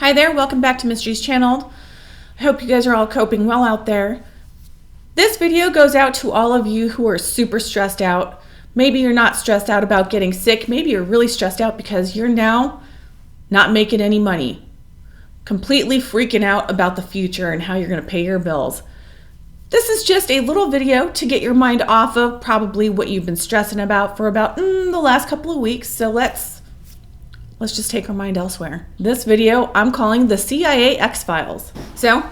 Hi there, welcome back to Mysteries Channel. I hope you guys are all coping well out there. This video goes out to all of you who are super stressed out. Maybe you're not stressed out about getting sick. Maybe you're really stressed out because you're now not making any money. Completely freaking out about the future and how you're going to pay your bills. This is just a little video to get your mind off of probably what you've been stressing about for about the last couple of weeks. So let's just take our mind elsewhere. This video I'm calling the CIA X-Files. So,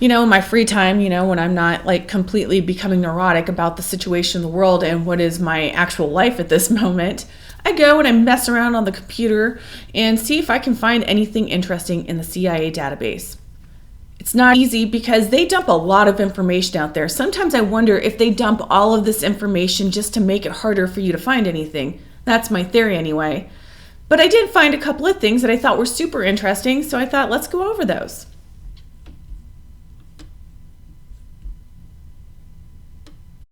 in my free time, when I'm not like completely becoming neurotic about the situation in the world and what is my actual life at this moment, I go and I mess around on the computer and see if I can find anything interesting in the CIA database. It's not easy because they dump a lot of information out there. Sometimes I wonder if they dump all of this information just to make it harder for you to find anything. That's my theory anyway. But I did find a couple of things that I thought were super interesting, so I thought let's go over those.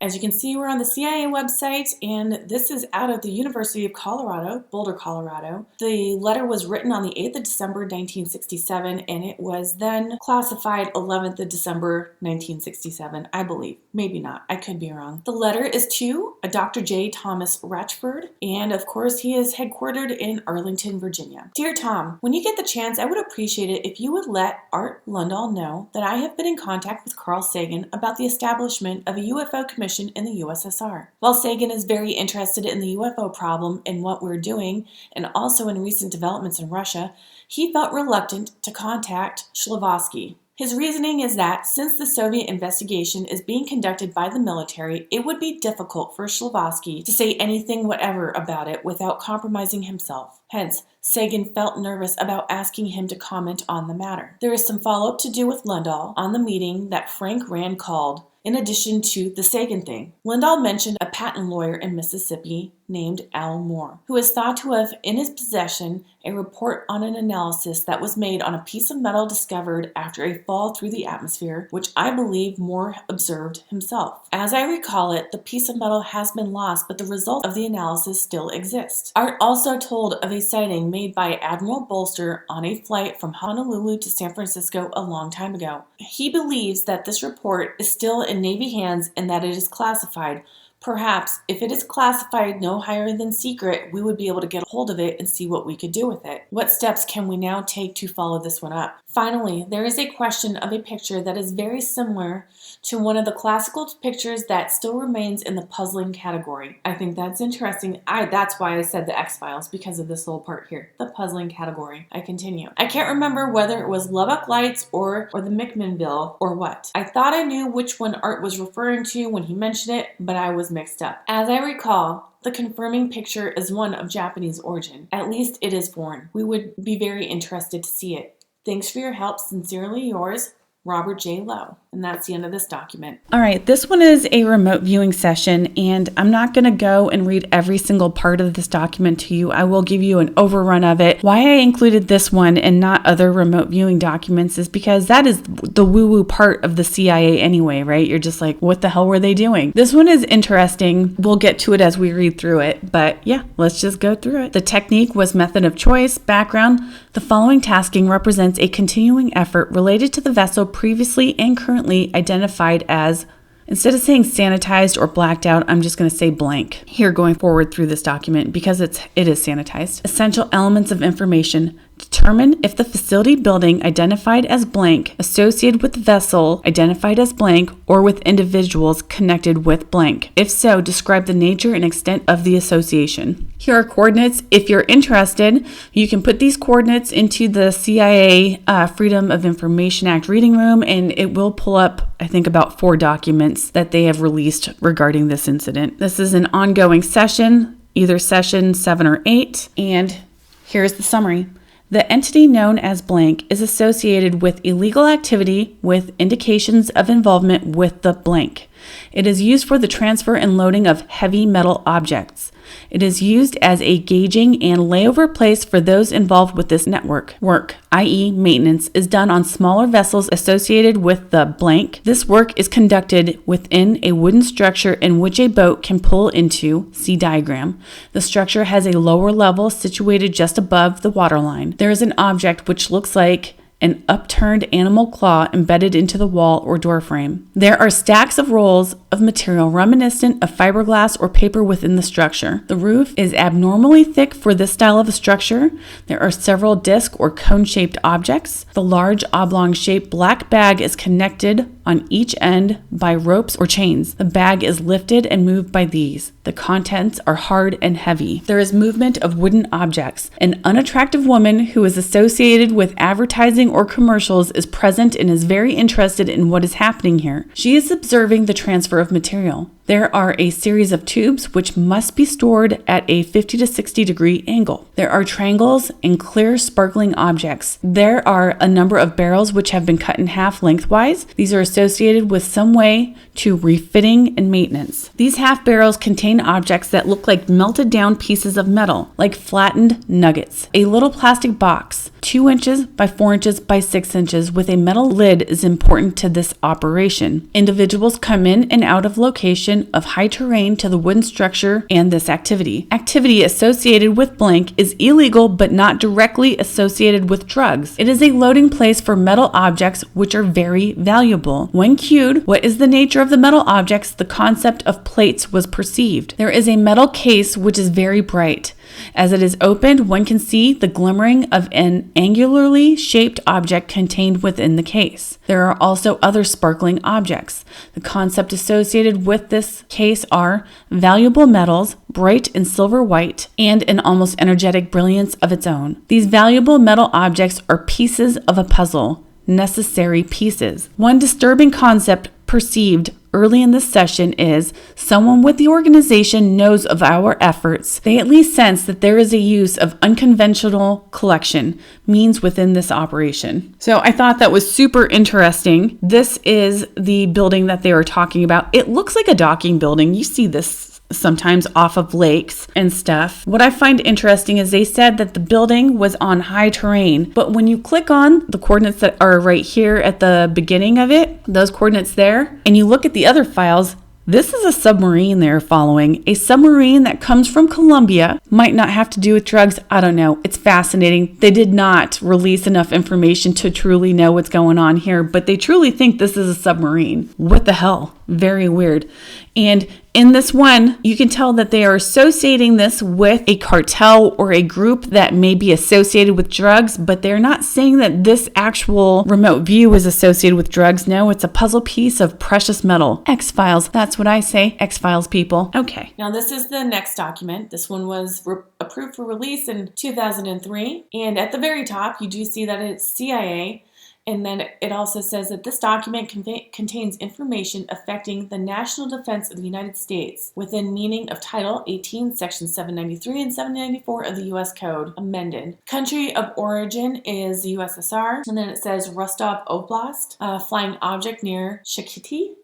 As you can see, we're on the CIA website, and this is out of the University of Colorado, Boulder, Colorado. The letter was written on the 8th of December, 1967, and it was then classified 11th of December, 1967, I believe. Maybe not. I could be wrong. The letter is to a Dr. J. Thomas Ratchford, and of course, he is headquartered in Arlington, Virginia. Dear Tom, when you get the chance, I would appreciate it if you would let Art Lundahl know that I have been in contact with Carl Sagan about the establishment of a UFO commission in the USSR. While Sagan is very interested in the UFO problem and what we're doing, and also in recent developments in Russia, he felt reluctant to contact Shklovsky. His reasoning is that since the Soviet investigation is being conducted by the military, it would be difficult for Shklovsky to say anything whatever about it without compromising himself. Hence, Sagan felt nervous about asking him to comment on the matter. There is some follow-up to do with Lundahl on the meeting that Frank Rand called in addition to the Sagan thing. Lundahl mentioned a patent lawyer in Mississippi named Al Moore, who is thought to have in his possession a report on an analysis that was made on a piece of metal discovered after a fall through the atmosphere, which I believe Moore observed himself. As I recall it, the piece of metal has been lost, but the result of the analysis still exists. Art also told of a sighting made by Admiral Bolster on a flight from Honolulu to San Francisco a long time ago. He believes that this report is still in Navy hands and that it is classified. Perhaps, if it is classified no higher than secret, we would be able to get a hold of it and see what we could do with it. What steps can we now take to follow this one up? Finally, there is a question of a picture that is very similar to one of the classical pictures that still remains in the puzzling category. I think that's interesting. That's why I said the X-Files, because of this little part here, the puzzling category. I continue. I can't remember whether it was Lubbock Lights or the McMinnville or what. I thought I knew which one Art was referring to when he mentioned it, but I was mixed up. As I recall, the confirming picture is one of Japanese origin. At least it is foreign. We would be very interested to see it. Thanks for your help. Sincerely yours, Robert J. Lowe. And that's the end of this document. All right, this one is a remote viewing session, and I'm not going to go and read every single part of this document to you. I will give you an overrun of it. Why I included this one and not other remote viewing documents is because that is the woo-woo part of the CIA anyway, right? You're just like, what the hell were they doing? This one is interesting. We'll get to it as we read through it, but yeah, let's just go through it. The technique was method of choice. Background: the following tasking represents a continuing effort related to the vessel previously and currently identified as, instead of saying sanitized or blacked out, I'm just going to say blank here going forward through this document because it is sanitized. Essential elements of information: determine if the facility building identified as blank associated with the vessel identified as blank or with individuals connected with blank. If so, describe the nature and extent of the association. Here are coordinates. If you're interested, you can put these coordinates into the CIA Freedom of Information Act reading room, and it will pull up, I think, about 4 documents that they have released regarding this incident. This is an ongoing session, either session 7 or 8, and here's the summary. The entity known as blank is associated with illegal activity with indications of involvement with the blank. It is used for the transfer and loading of heavy metal objects. It is used as a gauging and layover place for those involved with this network. Work, i.e. maintenance, is done on smaller vessels associated with the blank. This work is conducted within a wooden structure in which a boat can pull into, see diagram. The structure has a lower level situated just above the waterline. There is an object which looks like an upturned animal claw embedded into the wall or door frame. There are stacks of rolls of material reminiscent of fiberglass or paper within the structure. The roof is abnormally thick for this style of a structure. There are several disc or cone-shaped objects. The large oblong-shaped black bag is connected on each end by ropes or chains. The bag is lifted and moved by these. The contents are hard and heavy. There is movement of wooden objects. An unattractive woman who is associated with advertising or commercials is present and is very interested in what is happening here. She is observing the transfer of material. There are a series of tubes which must be stored at a 50 to 60 degree angle. There are triangles and clear sparkling objects. There are a number of barrels which have been cut in half lengthwise. These are associated with some way to refitting and maintenance. These half barrels contain objects that look like melted down pieces of metal, like flattened nuggets. A little plastic box, 2 inches by 4 inches by 6 inches with a metal lid is important to this operation. Individuals come in and out of location of high terrain to the wooden structure and this activity. Activity associated with blank is illegal but not directly associated with drugs. It is a loading place for metal objects which are very valuable. When cued, what is the nature of the metal objects? The concept of plates was perceived. There is a metal case which is very bright. As it is opened, one can see the glimmering of an angularly shaped object contained within the case. There are also other sparkling objects. The concept associated with this case are valuable metals, bright and silver white, and an almost energetic brilliance of its own. These valuable metal objects are pieces of a puzzle, necessary pieces. One disturbing concept perceived early in this session is someone with the organization knows of our efforts. They at least sense that there is a use of unconventional collection means within this operation. So I thought that was super interesting. This is the building that they were talking about. It looks like a docking building. You see this sometimes off of lakes and stuff. What I find interesting is they said that the building was on high terrain, but when you click on the coordinates that are right here at the beginning of it, those coordinates there, and you look at the other files, this is a submarine they're following. A submarine that comes from Colombia. Might not have to do with drugs. I don't know. It's fascinating. They did not release enough information to truly know what's going on here, but they truly think this is a submarine. What the hell? Very weird. And in this one, you can tell that they are associating this with a cartel or a group that may be associated with drugs, but they're not saying that this actual remote view is associated with drugs. No, it's a puzzle piece of precious metal. X-Files. That's what I say. X-Files, people. Okay. Now this is the next document. This one was approved for release in 2003. And at the very top, you do see that it's CIA. And then it also says that this document contains information affecting the national defense of the United States within meaning of Title 18, Section 793 and 794 of the U.S. Code, amended. Country of origin is the USSR. And then it says Rostov Oblast, flying object near Shakiti.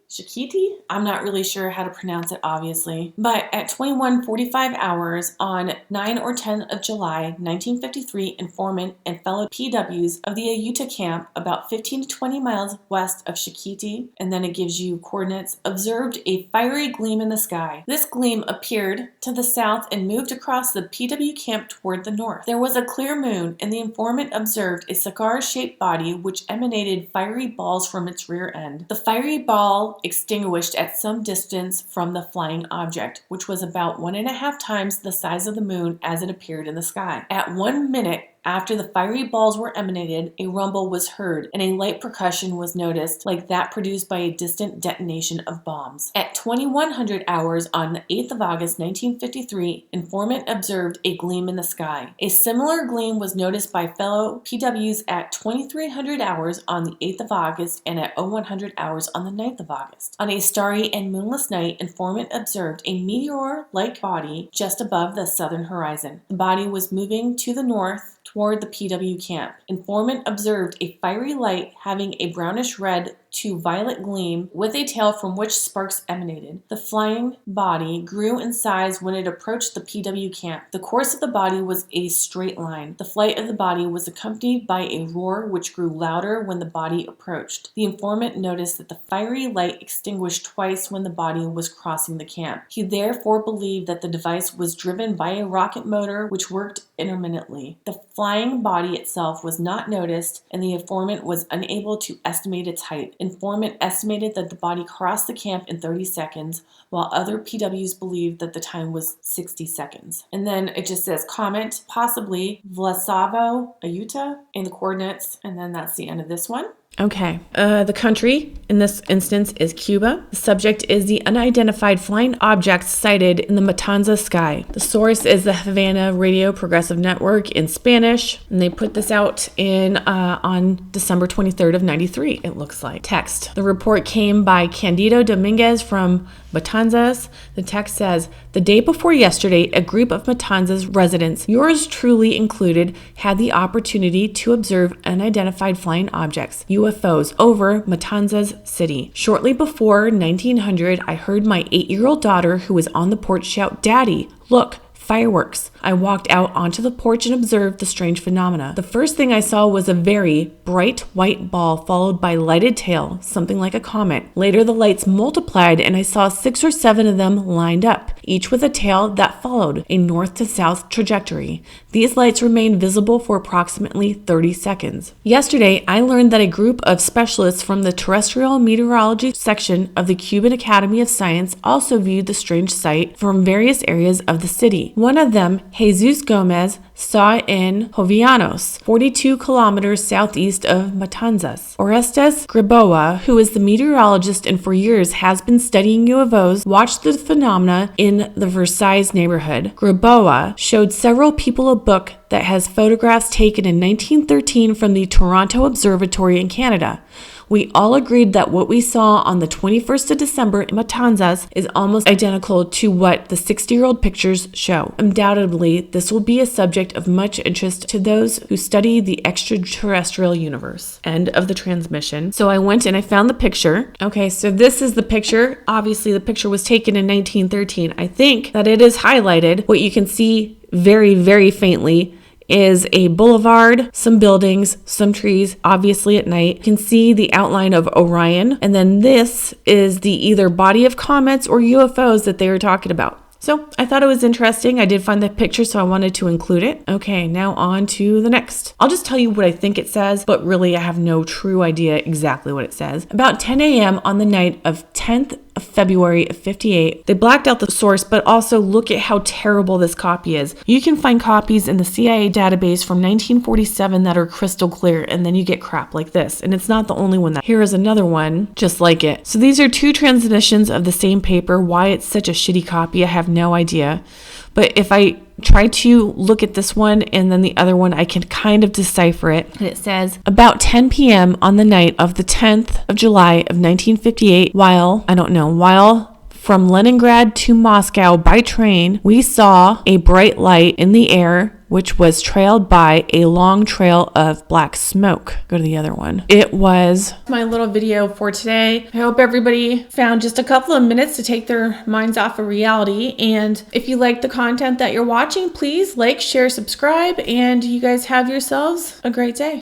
I'm not really sure how to pronounce it, obviously. But at 21:45 hours on 9 or 10 of July, 1953, informant and fellow PWs of the Ayuta camp about 15 to 20 miles west of Shakiti, and then it gives you coordinates, observed a fiery gleam in the sky. This gleam appeared to the south and moved across the PW camp toward the north. There was a clear moon, and the informant observed a cigar-shaped body which emanated fiery balls from its rear end. The fiery ball extinguished at some distance from the flying object, which was about 1.5 times the size of the moon as it appeared in the sky. At 1 minute after the fiery balls were emanated, a rumble was heard, and a light percussion was noticed, like that produced by a distant detonation of bombs. At 2100 hours on the 8th of August, 1953, informant observed a gleam in the sky. A similar gleam was noticed by fellow PWs at 2300 hours on the 8th of August and at 0100 hours on the 9th of August. On a starry and moonless night, informant observed a meteor-like body just above the southern horizon. The body was moving to the north toward the PW camp. Informant observed a fiery light having a brownish red to violet gleam with a tail from which sparks emanated. The flying body grew in size when it approached the PW camp. The course of the body was a straight line. The flight of the body was accompanied by a roar which grew louder when the body approached. The informant noticed that the fiery light extinguished twice when the body was crossing the camp. He therefore believed that the device was driven by a rocket motor which worked intermittently. The flying body itself was not noticed, and the informant was unable to estimate its height. Informant estimated that the body crossed the camp in 30 seconds, while other PWs believed that the time was 60 seconds. And then it just says comment, possibly Vlasavo, Ayuta, and the coordinates, and then that's the end of this one. Okay. The country in this instance is Cuba. The subject is the unidentified flying object sighted in the Matanzas sky. The source is the Havana Radio Progressive Network in Spanish, and they put this out in on December 23rd of 93, it looks like. Text. The report came by Candido Dominguez from Matanzas. The text says, the day before yesterday, a group of Matanzas residents, yours truly included, had the opportunity to observe unidentified flying objects, UFOs, over Matanzas city. Shortly before 1900, I heard my 8-year-old daughter, who was on the porch, shout, "Daddy, look, fireworks." I walked out onto the porch and observed the strange phenomena. The first thing I saw was a very bright white ball followed by lighted tail, something like a comet. Later the lights multiplied and I saw 6 or 7 of them lined up, each with a tail that followed a north to south trajectory. These lights remained visible for approximately 30 seconds. Yesterday, I learned that a group of specialists from the terrestrial meteorology section of the Cuban Academy of Science also viewed the strange sight from various areas of the city. One of them, Jesus Gomez, saw it in Jovellanos, 42 kilometers southeast of Matanzas. Orestes Griboa, who is the meteorologist and for years has been studying UFOs, watched the phenomena in the Versailles neighborhood. Griboa showed several people a book that has photographs taken in 1913 from the Toronto Observatory in Canada. We all agreed that what we saw on the 21st of December in Matanzas is almost identical to what the 60-year-old pictures show. Undoubtedly, this will be a subject of much interest to those who study the extraterrestrial universe. End of the transmission. So I went and I found the picture. Okay, so this is the picture. Obviously, the picture was taken in 1913. I think that it is highlighted. What you can see very, very faintly is a boulevard, some buildings, some trees, obviously at night. You can see the outline of Orion, and then this is the either body of comets or UFOs that they were talking about. So I thought it was interesting. I did find the picture, so I wanted to include it. Okay, now on to the next. I'll just tell you what I think it says, but really I have no true idea exactly what it says. About 10 a.m. on the night of 10th of February of 58, they blacked out the source, but also look at how terrible this copy is. You can find copies in the CIA database from 1947 that are crystal clear, and then you get crap like this. And it's not the only one. Here is another one just like it. So these are 2 transmissions of the same paper. Why it's such a shitty copy, I have no idea. But if I try to look at this one and then the other one, I can kind of decipher it. And it says, about 10 p.m. on the night of the 10th of July of 1958, while from Leningrad to Moscow by train, we saw a bright light in the air, which was trailed by a long trail of black smoke. Go to the other one. It was my little video for today. I hope everybody found just a couple of minutes to take their minds off of reality. And if you like the content that you're watching, please like, share, subscribe, and you guys have yourselves a great day.